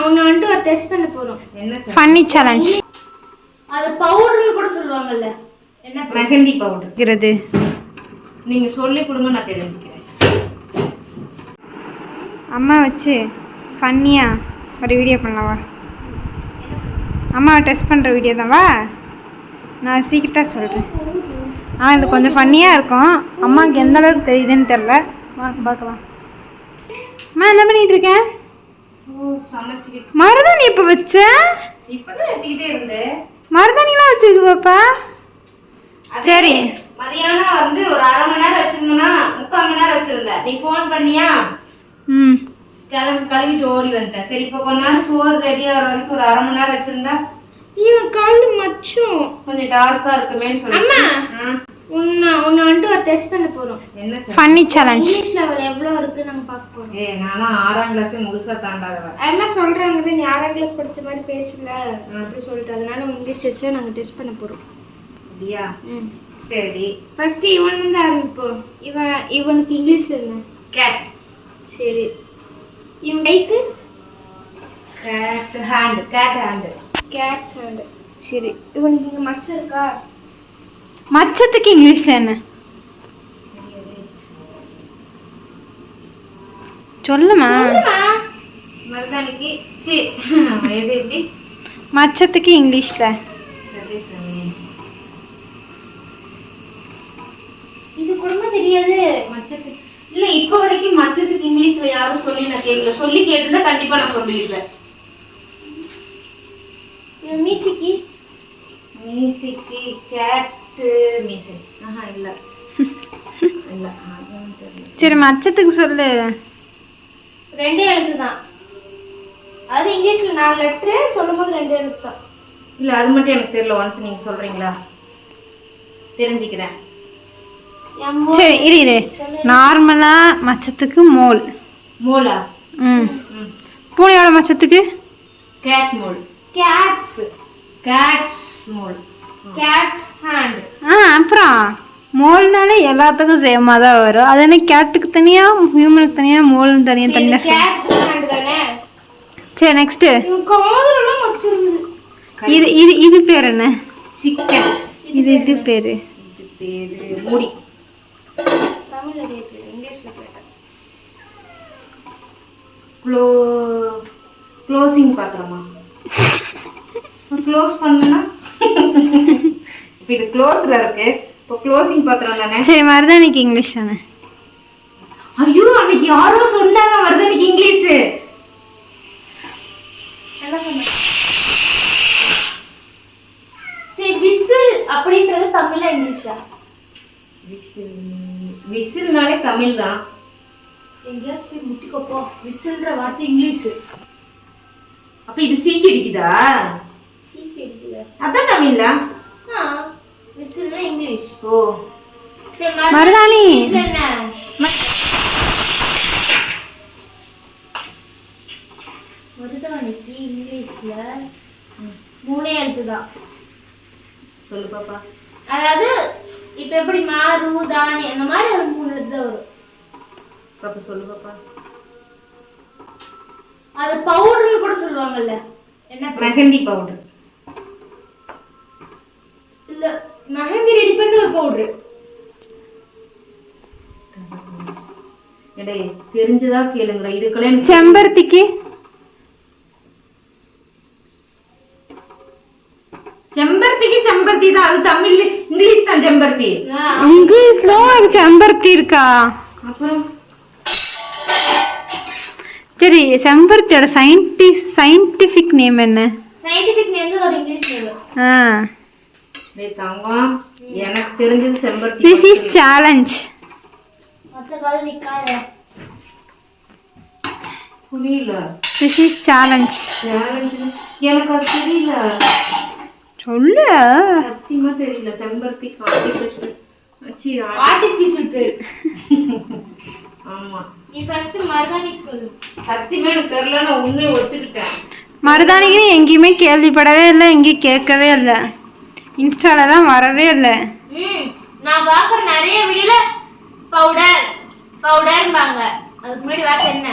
உன்னை வந்துட்டு ஒரு டெஸ்ட் பண்ண போறோம். என்ன ஃபன்னி சேலஞ்ச். அது பவுடர்னு கூட சொல்லுவாங்கல்ல, என்ன மெஹந்தி பவுடர். நீங்க சொல்லி கொடுங்க, நான் தெரிஞ்சுக்கிறேன். அம்மா வச்சு ஃபன்னியாக ஒரு வீடியோ பண்ணலாவா? அம்மாவை டெஸ்ட் பண்ணுற வீடியோ தான் வா. நான் சீக்கிரட்டாக சொல்கிறேன். இது கொஞ்சம் ஃபன்னியாக இருக்கும். அம்மாவுக்கு எந்த அளவுக்கு தெரியுதுன்னு தெரில. வாங்க பார்க்கலாம். அம்மா என்ன பண்ணிகிட்டு இருக்கேன்? மருதாணி இப்போ வச்ச? இப்பதான் வச்சுக்கிட்டே இருந்தேன். மருதாணிலாம் வச்சிருக்கு பாப்பா. சரி, மதியானம் வந்து ஒரு 1/2 மணி நேரம் வச்சிருந்தேன்னா 3/4 மணி நேரம் வச்சிருந்தேன். நீ ஃபோன் பண்ணியா? கழுவிட்டு ஓடி வந்துட்டேன். சரி, இப்போ கொஞ்ச நேரம் சோறு ரெடி ஆகிற வரைக்கும் ஒரு 1/2 மணி நேரம் வச்சிருந்தா இவன் கால் மச்சும் கொஞ்சம் டார்க்கா இருக்குமேன்னு சொல்லி. அம்மா உன்னை வந்துட்டு ஒரு டெஸ்ட் பண்ண போறோம். என்ன ஃபன்னி சேலஞ்ச். இங்கிலீஷ் லெவல் எவ்வளவு இருக்கு நம்ம பார்க்க போறோம். நானும் 6ஆம் கிளாஸ் முழுசா தாண்டாதவ. எல்லாம் சொல்றாங்க நீ 6ஆம் கிளாஸ் படிச்ச மாதிரி பேசல அப்படி சொல்லிட்டு, அதனால இங்கிலீஷ் டெஸ்ட் நாங்க டெஸ்ட் பண்ண போறோம். அப்படியா? சரி, ஃபர்ஸ்ட் இவன் வந்து ஆரம்பிப்போம். இவனுக்கு இங்கிலீஷ்ல என்ன? கேட். சரி, இவன் கைக்கு cat hand. Cat hand. Cat's hand. சரி, இவனுக்கு இங்க மச்சம் இருக்கா? மச்சத்துக்கு இங்கிலீஷ்ல என்ன சொல்லுமா? மருதாணிக்கு எது எப்படி மச்சத்துக்கு இங்கிலீஷ்ல இது கூட தெரியாது. மச்சத்துக்கு இல்ல, இப்ப வரைக்கும் மச்சத்துக்கு இங்கிலீஷ்ல யாரும் சொல்லி நான் கேட்கல. சொல்லி கேட்டுதான் கண்டிப்பா நான் சொல்லிடுறேன். மீசிக்கு கேட் மீசை. இல்ல இல்ல. சரி, மச்சத்துக்கு சொல்லு. 2 எழுத்து தான். அது இங்கிலீஷ்ல 4 லெட்டர், சொல்லும்போது 2 எழுத்து தான். இல்ல, அது மட்டும் எனக்கு தெரியல. ஒன்ஸ் நீங்க சொல்றீங்களா தெரிஞ்சுக்கிறேன். சரி, இரு. நார்மலா மச்சத்துக்கு மோல். மோலா? பூனையோட மச்சத்துக்கு cat mole. Cats mole. Cats hand. அப்புறம் மோல்னாலே எல்லாத்துக்கும் சேமா தான் வரும். அது என்ன கேட்டுக்கு தனியா, ஹியூமனுக்கு தனியா, மோல்னு தனியா தனியா. கேட்ஸ் ஹேண்ட் தானே. சரி, நெக்ஸ்ட். காதுலலாம் மச்சிருக்குது. இது பேர் என்ன? சிக்கன். இது பேரு மூடி. தமிழ்ல கேட்கல, இங்கிலீஷ்ல கேட்டேன். க்ளோசிங் பாத்திரமா? க்ளோஸ் பண்ணா இது க்ளோஸ்ல இருக்கு. இப்போ க்ளோசிங் பாத்திரம் தானே. சரி, மருதாணிக்கு இங்கிலீஷ் தானே? ஐயோ, அன்னைக்கு யாரோ சொன்னாங்க மருதாணிக்கு இங்கிலீஷ். என்ன சொன்னாங்க? சரி, விசில் அப்படின்றது தமிழா இங்கிலீஷா? விசில்னாலே தமிழ் தான். எங்கேயாச்சும் போய் முட்டிக்கப்போ. விசில்ன்ற வார்த்தை இங்கிலீஷ். அப்ப இது சீக்கி அடிக்குதா? சீக்கி அடிக்குதா? அதான் தமிழ்ல. விசில்னா இங்கிலீஷ். ஓ சரி, மருதாணி என்ன? மருதாணிக்கு இங்கிலீஷ்ல 3 எழுத்து தான். சொல்லு பாப்பா. அதாவது இப்ப எப்படி மாறு, தானி அந்த மாதிரி ஒரு 3 எழுத்து தான் வரும். பாப்பா சொல்லு பாப்பா. அது பவுடர்னு கூட சொல்லுவாங்கல்ல, என்ன? மெஹந்தி பவுடர். இல்ல, மெஹந்தி ரெடி பண்ண ஒரு பவுடர். எடே, தெரிஞ்சதா கேளுங்கடா. இதுக்கெல்லாம் செம்பருத்திக்கு செம்பருத்தி தான். அது தமிழ்ல. இங்கிலீஷ் தான் செம்பருத்தி. இங்கிலீஷ்ல செம்பருத்தி இருக்கா? அப்புறம் சரி, செம்பருத்தியோட சயின்டிஃபிக் நேம் என்ன? சயின்டிஃபிக் நேம் ஒரு இங்கிலீஷ் நேம். டேய் தங்கம், எனக்கு தெரிஞ்சது செம்பருத்தி. This is challenge. மத்த கால நிக்காத. புரியல. This is challenge. எனக்கு அது தெரியல. சொல்லு. சத்தியமா தெரியல. செம்பருத்தி ஆர்டிஃபிஷியல் பேர். ஆமா. நீ ஃபர்ஸ்ட் மருதாணி சொல்லு. சத்தியமா எனக்கு தெரியல, நான் உண்மையை ஒத்துக்கிட்டேன். மருதாணிக்கு எங்கேயுமே கேள்விப்படவே இல்லை, எங்கேயும் கேட்கவே இல்லை, இன்ஸ்டால தான் வரவே இல்லை. நான் பாக்குற நிறைய வீடியோல பவுடர்பாங்க. அதுக்கு முன்னாடி வார்த்தை என்ன?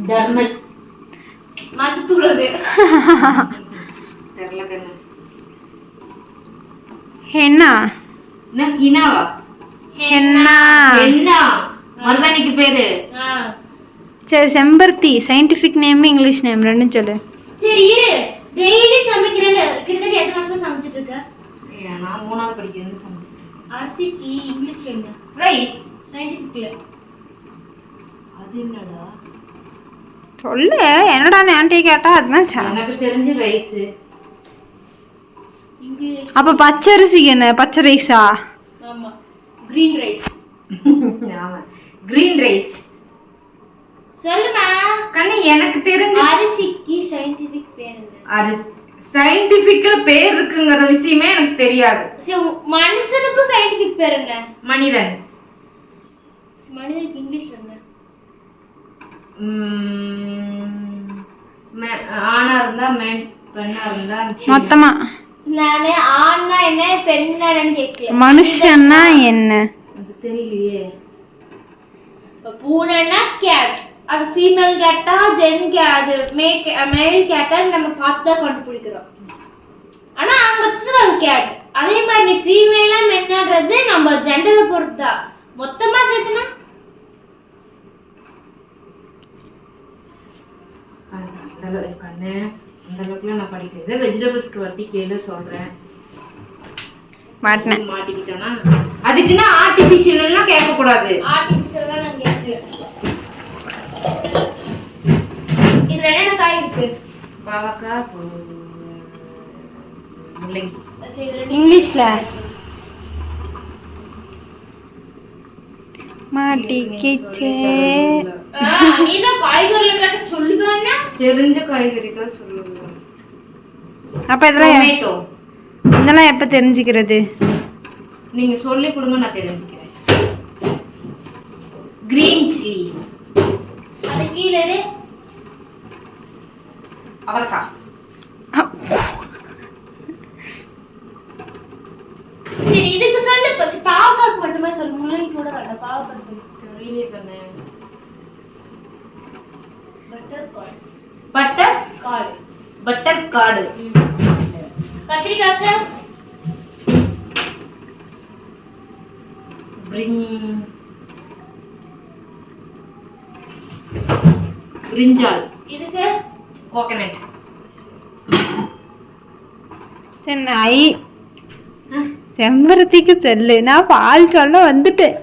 தர்மல் மாத்துள்ளது தெரியல கண்ணு. ஹென்னா என்ன ஹினாவா? ஹென்னா ஹென்னா மருதாணிக்கு பேரு. சரி செம்பருத்தி சயின்டிஃபிக் நேம் இங்கிலீஷ் நேம் ரெண்டும் சொல்லு. சரி இரு, டெய்லி சமைக்கிறேன்னு கிட்டத்தட்ட எத்தனை வருஷமா சமைச்சிட்டு இருக்க? நான் 3வது படிக்கிறது சமைச்சிட்டேன். அரிசிக்கு இங்கிலீஷ்ல என்ன? ரைஸ். சயின்டிஃபிக்ல அது என்னடா? சொல்லு. என்னடா ஆன்ட்டி கேட்டா அதுதான் சான்ஸ். எனக்கு தெரிஞ்ச ரைஸ். இங்கிலீஷ். அப்ப பச்சரிசிக்கு என்ன? பச்சை ரைஸா? ஆமா, கிரீன் ரைஸ். ஆமா, கிரீன் ரைஸ். சொல்லுமா கண்ணு. எனக்கு தெரிஞ்ச அரிசிக்கு சயின்டிஃபிக் பேர் என்ன? அரிசி சயின்டிஃபிக்ல பேர் இருக்குங்கிற விஷயமே எனக்கு தெரியாது. சரி, மனுஷனுக்கு சயின்டிஃபிக் பேர் என்ன? மனிதன். மனிதனுக்கு இங்கிலீஷ்ல என்ன? ஆணா இருந்தா மேன், பெண்ணா இருந்தா மொத்தமா நானே ஆண்னா என்ன பெண்ணா என்னன்னு கேட்கல. மனுஷன்னா என்ன? அது தெரியலையே. இப்ப பூனைன்னா கேட், அது ஃபீமேல் கேட்டா ஜென் கேட், அது மேல் கேட்டா நம்ம பார்த்து தான் கண்டுபிடிக்கிறோம். ஆனா மொத்தத்துல அது கேட். அதே மாதிரி நீ ஃபீமேலா மென்னான்றது நம்ம ஜெண்டரை பொறுத்து தான். மொத்தமா சேர்த்துனா கண்ணு அந்த அளவுக்குலாம் நான் படிக்கிறது. வெஜிடபிள்ஸ்க்கு வட்டி கேளு சொல்றேன். மாட்டினேன். மாட்டிக்கிட்டேனா அதுக்குன்னா ஆர்டிஃபிஷியல்லாம் கேட்கக்கூடாது. ஆர்டிஃபிஷியலா நான் கேட்கல. இதுல என்னென்ன காய் இருக்கு? பாவக்காய், முள்ளங்கி. சரி, இதுல இங்கிலீஷ்ல மாட்டிக்கிச்சே. நீதான் காய்கறில கேட்ட சொல்லுவேன்னா தெரிஞ்ச காய்கறி தான் சொல்லுவேன். அப்ப இதெல்லாம் டொமேட்டோ. இதெல்லாம் எப்ப தெரிஞ்சுக்கிறது? நீங்க சொல்லி கொடுங்க, நான் தெரிஞ்சுக்கிறேன். Green chilli. அது கீழே இரு. அவரைக்காய். சரி, இதுக்கு சொல்லு. பாவக்காய்க்கு மட்டுமே சொல்லு, முள்ளங்கி கூட வேண்டாம். பாவக்காய் சொல்லு. தெரியலையே கண்ணு. Bitter gourd. Bitter gourd. கத்திரிக்காய்க்கு பிரிஞ்சால். இதுக்கு கோகனட். சென்னை செம்பருத்திக்கு சொல்லு. நான் பால் சொல்ல வந்துட்டேன்.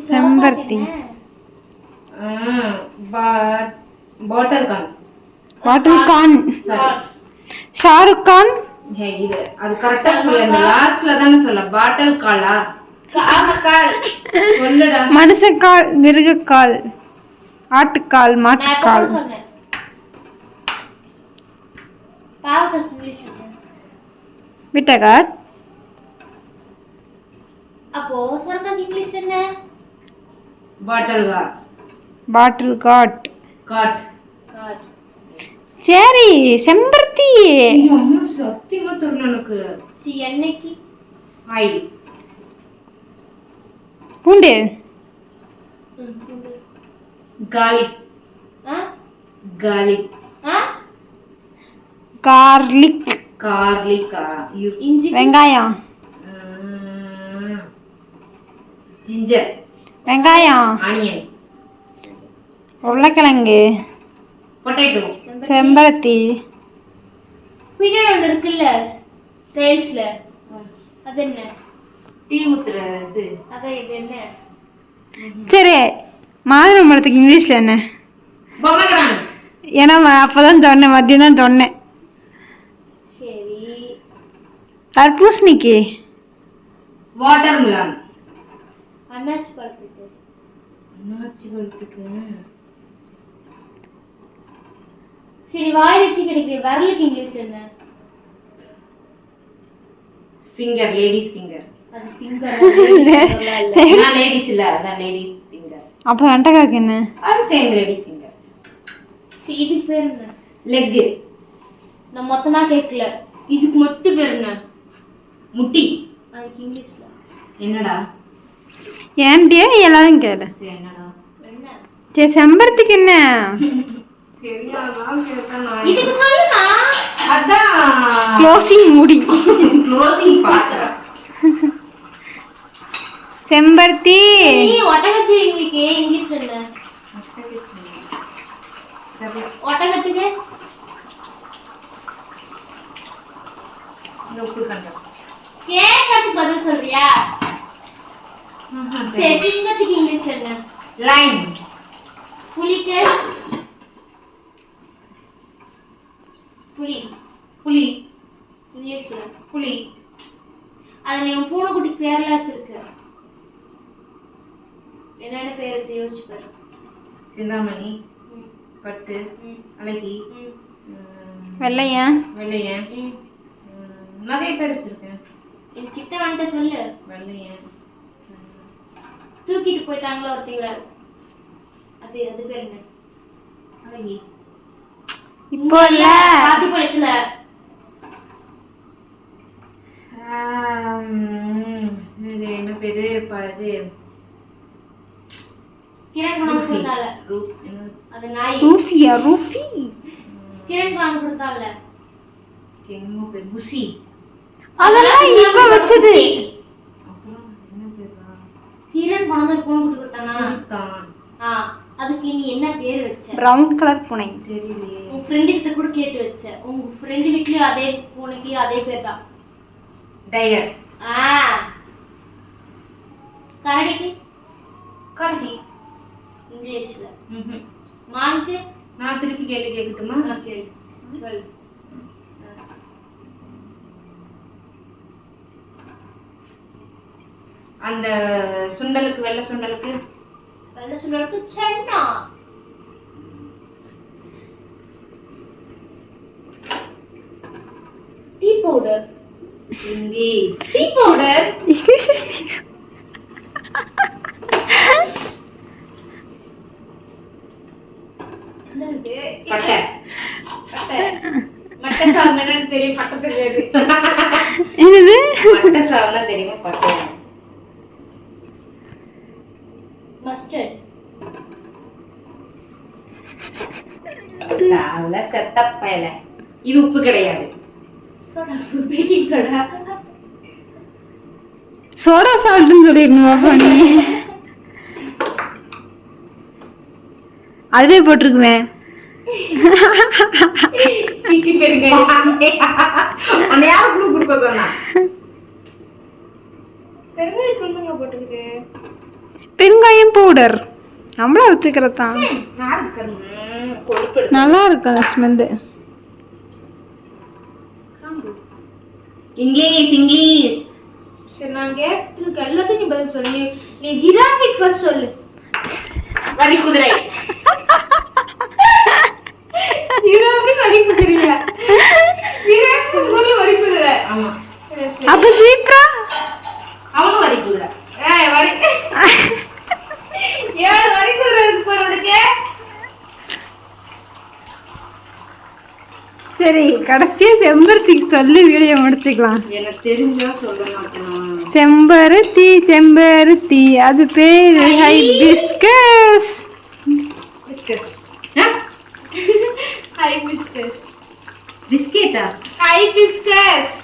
செம்பருத்தி. பாட்டில் கான். பாட்டில் கான். ஷாருக் கான். அது கரெக்டா சொல்லு. அந்த லாஸ்ட்ல தானே சொல்ல. பாட்டில் காலா? சொல்லுடா. மனுஷக்கால், மிருகக்கால், ஆட்டுக்கால், மாட்டுக்கால். சொன்னேன். பாவக்காய் இங்கிலீஷ்ல விட்டகாட். அப்போ சொரக்காய் இங்கிலீஷ்ல என்ன? பாட்டில் காட். பாட்டில் காட். காட். சரி செம்பருத்தி. அம்மா சத்தியமா தெரியல எனக்கு. எண்ணெய்க்கு ஆயில். பூண்டு. கார்லிக். கார்லிக். கார்லிக். கார்லிக்கா? இஞ்சி. வெங்காயம். ஜிஞ்சர். வெங்காயம். ஆனியன். உருளைக்கிழங்கு. பொட்டேட்டோ. செம்பருத்தி. பின்னாடி ஒன்று இருக்குல்ல டைல்ஸ்ல, அது என்ன? டீ ஊத்துறது. அதான் இது என்ன? சரி மாதுளம்பழத்துக்கு இங்கிலீஷ்ல என்ன? பொமக்ரானட். ஏன்னா அப்பதான் சொன்னேன், மதியம் தான் சொன்னேன். சரி. தர்பூசணிக்கு வாட்டர் மிலான். அன்னாச்சி பழத்துக்கு. அன்னாச்சி பழத்துக்கு சரி, வாயில வச்சு கிடைக்கிற விரலுக்கு இங்கிலீஷ்ல என்ன? ஃபிங்கர். Ladies finger. அது ஃபிங்கர். நான் லேடிஸ் இல்ல, அதான் லேடிஸ் ஃபிங்கர். அப்போ வெண்டைக்காய்க்கு என்ன? அது சேம் லேடிஸ் ஃபிங்கர். சரி, இதுக்கு பேர் என்ன? லெக். நான் மொத்தமா கேட்கல, இதுக்கு மட்டும் பேர் என்ன? முட்டி. அதுக்கு இங்கிலீஷ்ல என்னடா? ஏன்டியே எல்லாரும் கேளு. சரி என்னடா? என்ன சரி செம்பருத்திக்கு என்ன? தெரியாதான் கேட்டேன் நான். இதுக்கு சொல்லுமா? அதான் க்ளோசிங் முடி. க்ளோசிங் பாக்குறேன். செம்பருத்தி. நீ ஒட்டகச்சிவிங்கிக்கு இங்கிலீஷ்ல என்ன? ஒட்டகத்துக்கு இந்த உப்பு கண்டா கேட்கறதுக்கு பதில் சொல்றியா? சரி, சிங்கத்துக்கு இங்கிலீஷ்ல என்ன? லைன். புலிக்கு புலி. புலி. இங்கிலீஷ்ல புலி. அது நீ உன் பூனைக்குட்டிக்கு பேர்ல வச்சிருக்க. என்னென்ன பேர் வச்சு யோசிச்சு பாரு. சிந்தாமணி, பட்டு, அழகி, வெள்ளையன். வெள்ளையன். நிறைய பேர் வச்சிருக்கேன். என்கிட்ட வந்துட்டு சொல்லு. வெள்ளையன். தூக்கிட்டு போயிட்டாங்களோ ஒருத்தீங்களா? அது பேர் என்ன? அழகி. இப்போ இல்ல. பாத்திப்பழத்துல இது என்ன பேரு பாரு. கிரண் கொண்டாந்து கொடுத்தால. அது நாய். ரூஃபியா? ரூஃபி. கிரண் கொண்டாந்து கொடுத்தால. என்ன பேர்? புசி. அதெல்லாம் இப்ப வச்சது. அப்புறம் என்ன பேரா? கிரண் கொண்டாந்து பூனை குட்டி கொடுத்தானா? தான். அதுக்கு நீ என்ன பேர் வச்ச? பிரவுன் கலர் பூனை. தெரியலையே. உன் ஃப்ரெண்ட் கிட்ட கூட கேட்டு வச்ச. உங்க ஃப்ரெண்ட் வீட்லயும் அதே பூனைக்கு அதே பேர் தான். டைகர். கரடிக்கு கரடி. இங்கிலீஷ்ல. மானுக்கு நான் திருப்பி கேள்வி கேட்கட்டுமா? கேளு. சொல்லு. அந்த சுண்டலுக்கு வெள்ளை சுண்டலுக்கு வெள்ளை சுண்டலுக்கு சன்னா. Tea powder. English. Tea powder. என்னது? பட்டை. பட்டை. மட்டை சாப்பிட என்னன்னு தெரியும், பட்டை தெரியாது. என்னது? பட்டை சாப்பிட்டா தெரியுமா பட்டை? மஸ்டர்ட். சாவுல செத்த பயல. இது உப்பு கிடையாது. சோடா. Baking soda. சோடா சால்ட்னு சொல்லிருக்கணுமா நீ? அதுவே போட்டிருக்குவேன். வீட்டு பேருங்க. அந்த யாரு குழு கொடுக்க சொன்னா? பெருங்காயம் துண்டுங்க போட்டுருக்கு. பெருங்காயம் பவுடர் நம்மளா வச்சுக்கிறது தான். கொழுப்பு. நல்லா இருக்கு அந்த ஸ்மெல்லு. இங்கிலீஷ். இங்கிலீஷ். சரி, நான் கேட்டதுக்கு எல்லாத்தையும் நீ பதில் சொல்லு. நீ ஜிராஃபிக் ஃபர்ஸ்ட் சொல்லு. வரி குதிரை. ஜிராஃபி வரி குதிரையா? ஜிராஃபி ஊர்ல வரி குதிரை. ஆமா. அப்ப சீப்ரா? அவனும் வரி குதிரை. வரி. ஏன் வரி குதிரை இருக்கு பாரு உனக்கு. சரி, கடைசியா செம்பருத்திக்கு சொல்லி வீடியோ முடிச்சுக்கலாம். எனக்கு தெரிஞ்சா சொல்ல மாட்டேன். செம்பருத்தி செம்பருத்தி அது பேரு ஹைபிஸ்கஸ். பிஸ்கஸ். ஹைபிஸ்கஸ். பிஸ்கெட்டா? ஹைபிஸ்கஸ்.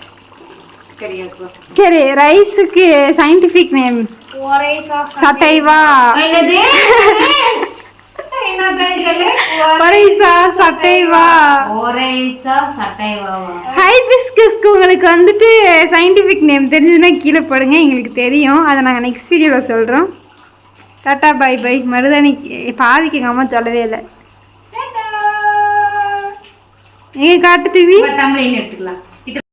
கிடையாது. சரி, ரைஸுக்கு சயின்டிஃபிக் நேம் ஒரேசா சட்டைவா. என்னது? ஒரேசா சட்டைவா. ஒரேசா சட்டைவாவா? ஹைபிஸ்கஸ்க்கு உங்களுக்கு வந்துட்டு சயின்டிஃபிக் நேம் தெரிஞ்சுன்னா கீழே போடுங்க, எங்களுக்கு தெரியும். அதை நாங்கள் நெக்ஸ்ட் வீடியோவில் சொல்கிறோம். Tata bye bye. மருதாணி பாதிக்கு எங்கள் அம்மா சொல்லவே இல்லை. நீங்கள் காட்டு தூவி தமிழ் எடுத்துக்கலாம்.